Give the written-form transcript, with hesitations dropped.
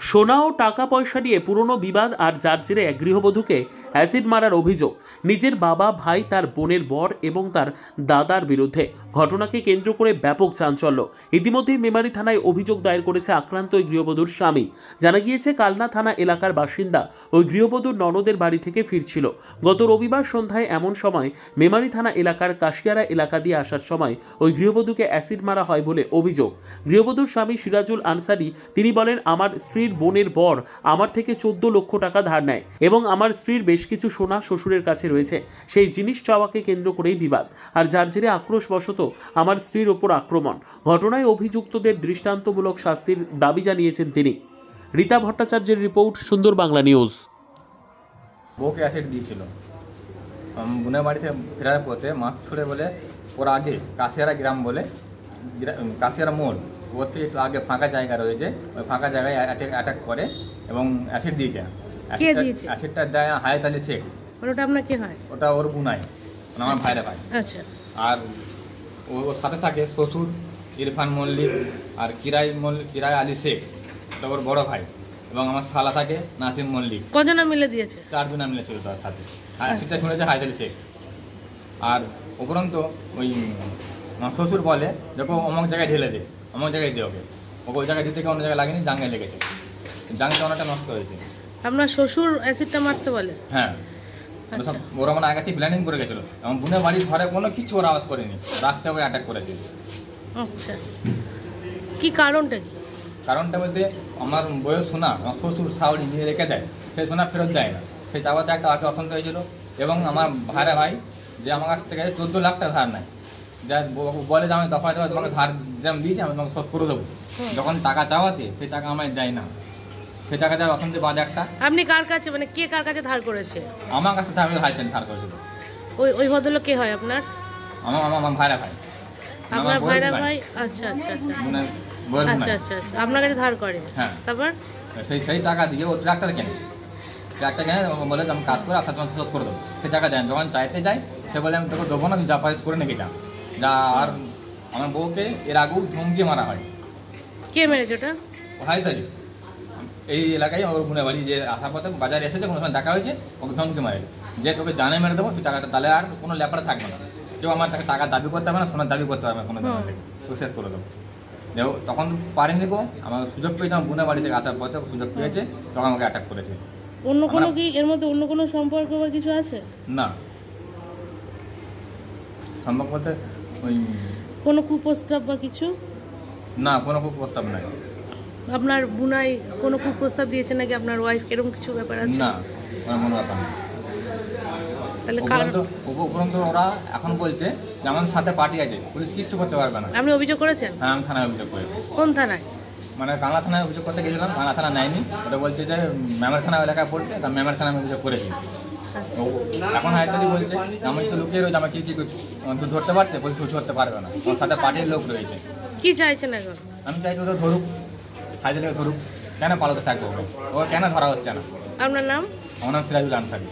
সোনা ও টাকা পয়সা নিয়ে পুরনো বিবাদ আর যার জেরে এক গৃহবধূকে অ্যাসিড মারার অভিযোগ নিজের বাবা, ভাই, তার বোনের বর এবং তার দাদার বিরুদ্ধে। ঘটনাকে কেন্দ্র করে ব্যাপক চাঞ্চল্য। ইতিমধ্যেই মেমারি থানায় অভিযোগ দায়ের করেছে আক্রান্ত ওই গৃহবধূর স্বামী। জানা গিয়েছে, কালনা থানা এলাকার বাসিন্দা ওই গৃহবধূর ননদের বাড়ি থেকে ফিরছিল। গত রবিবার সন্ধ্যায় এমন সময় মেমারি থানা এলাকার কাশিয়ারা এলাকা দিয়ে আসার সময় ওই গৃহবধূকে অ্যাসিড মারা হয় বলে অভিযোগ। গৃহবধূর স্বামী সিরাজুল আনসারি তিনি বলেন, আমার স্ত্রীর বোনের বর আমার থেকে 14 লক্ষ টাকা ধার নেয় এবং আমার স্ত্রীর বেশ কিছু সোনা শ্বশুরের কাছে রয়েছে। সেই জিনিস চাওয়াকে কেন্দ্র করেই বিবাদ, আর যার জেরে আক্রোশবশত আমার স্ত্রীর ওপর আক্রমণ। ঘটনায় অভিযুক্তদের দৃষ্টান্তমূলক শাস্তির দাবি জানিয়েছেন তিনি। রীতা ভট্টাচার্যের রিপোর্ট, সুন্দর বাংলা নিউজ। বউকে অ্যাসিড দিয়েছিল বোনের বাড়িতে ফেরার পথে মাছ ছুড়ে বলে ওর আগে কাশিয়ারা গ্রাম বলে কাশিয়ারা মোড়, ওর থেকে একটু আগে ফাঁকা জায়গা রয়েছে, ওই ফাঁকা জায়গায় অ্যাটাক করে এবং অ্যাসিড দিয়েছে। অ্যাসিডটা দেয় হায়াত আলী শেখ। ওটা আপনার কি হয়? ওটা ওর বোনাই, আমার ভাইরা ভাই। আচ্ছা। আর ওর সাথে থাকে শ্বশুর ইরফান মল্লিক আর কিরাই আলী শেখ, ওটা ওর বড় ভাই, এবং আমার শালা থাকে নাসিম মল্লিক। কজনা মিলে দিয়েছে? 4 জনা মিলে ছিল তার সাথে। অ্যাসিডটা শুনেছে হায়াত আলী শেখ। আর উপরন্ত ওই আমার শ্বশুর বলে, দেখো অমুক জায়গায় ঢেলে দে, অমুক জায়গায় দিয়ে ওকে ওই জায়গায় দিতে অন্য জায়গায় লাগেনি, জাঙ্গায় লেগেছে, জাঙ্গটা অনেকটা নষ্ট হয়েছে। আপনার শ্বশুর অ্যাসিডটা মারতে বলে? হ্যাঁ, ওরা মানে আগে থেকে প্ল্যানিং করে গেছিলো। আমার বোনের বাড়ির ঘরে কোনো কিছু ওরা আওয়াজ করেনি, রাস্তায় ওকে অ্যাটাক করেছে। আচ্ছা, কি কারণটা কি? কারণটা বলতে আমার বয়স সোনা আমার শ্বশুর শাওড়ি নিয়ে রেখে দেয়, সেই সোনা ফেরত দেয় না, সেই চাওয়াতে একটা আগে অশান্ত হয়েছিল। এবং আমার ভাইরা ভাই যে আমার কাছ থেকে 14 লাখ টাকা ধার নেয়, যা বলে যে আমি দফায় তোমাকে ধার যেমন দিয়েছি আমি তোমাকে শোধ করে দেবো। যখন টাকা চাওয়াতে সেই টাকা আমায় দেয় না, সেই টাকা দেয় অশান্তি বাজে একটা। আপনি কার কাছে, মানে কে কার কাছে ধার করেছে? আমার কাছে ধার করেছিল। ওই ভদ্রলোক কে হয় আপনার? আমার ভাইরা ভাই। আপনার ভাইরা ভাই? আচ্ছা আচ্ছা আচ্ছা আচ্ছা আচ্ছা, আপনার কাছে ধার করে। হ্যাঁ, তারপর সেই টাকা দিয়ে ও ট্রাক্টর কেনে বলে আমি কাজ করে আসার তোমার শোধ করে দেবো, সেই টাকা দেন। যখন চাইতে যাই সে বলে আমি তোকে দেবো না, তুই যা পারিস করে নাকি যা। আর আমার বউকে এর আগেও ধমকি মারা হয়। কে মেরেছে ওটা? হায়দারি এই এলাকায় ওর বোনের বাড়ি, যে আসার পথে বাজারে এসেছে, কোনো সময় দেখা হয়েছে, ওকে ধমকি মারে যে তোকে জানে মেরে দেবো, তুই টাকাটা তাহলে আর কোনো লেপারে থাকবে না, কেউ আমার টাকা দাবি করতে হবে না, সোনার দাবি করতে হবে না, কোনো দিন তুই শেষ করে দেবো। দেখো তখন পারেনি গো, আমার সুযোগ পেয়েছে, আমার বোনের বাড়ি থেকে আসার পথে সুযোগ পেয়েছে, তখন আমাকে অ্যাটাক করেছে। অন্য কোনো কি এর মধ্যে অন্য কোনো সম্পর্ক বা কিছু আছে? না, সম্পর্ক বলতে ওই কোনো কুপ্রস্তাব বা কিছু? না, কোনো কুপ্রস্তাব নাই। আপনার বুনাই কোনো কুপ্রস্তাব দিয়েছে নাকি আপনার ওয়াইফ, এরকম কিছু ব্যাপার আছে? না, আমার মনে ব্যাপার না। তাহলে উপরন্তু ওরা এখন বলছে যে আমার সাথে পার্টি আছে, পুলিশ কিচ্ছু করতে পারবে না। আপনি অভিযোগ করেছেন? হ্যাঁ, আমি থানায় অভিযোগ করেছি। কোন থানায়? মানে কাংলা থানায় অভিযোগ করতে গেছিলাম, কাংলা থানা নেয়নি, ওটা বলছে যে মেমারি থানা এলাকায় পড়ছে, তা মেমারি থানায় আমি অভিযোগ করেছি। এখন হায়দারি বলছে আমি তো লুকিয়ে রয়েছে, আমাকে কি তুই ধরতে পারছে, বলছে তুই ধরতে পারবে না, ওর সাথে পার্টির লোক রয়েছে। কি চাইছেন এখন? আমি চাইছি ওদের ধরুক, হায়দারিকে ধরুক, কেন পালাতে থাকবো, ও কেন ধরা হচ্ছে না? আপনার নাম? আমার নাম সিরাজুল আনসারি।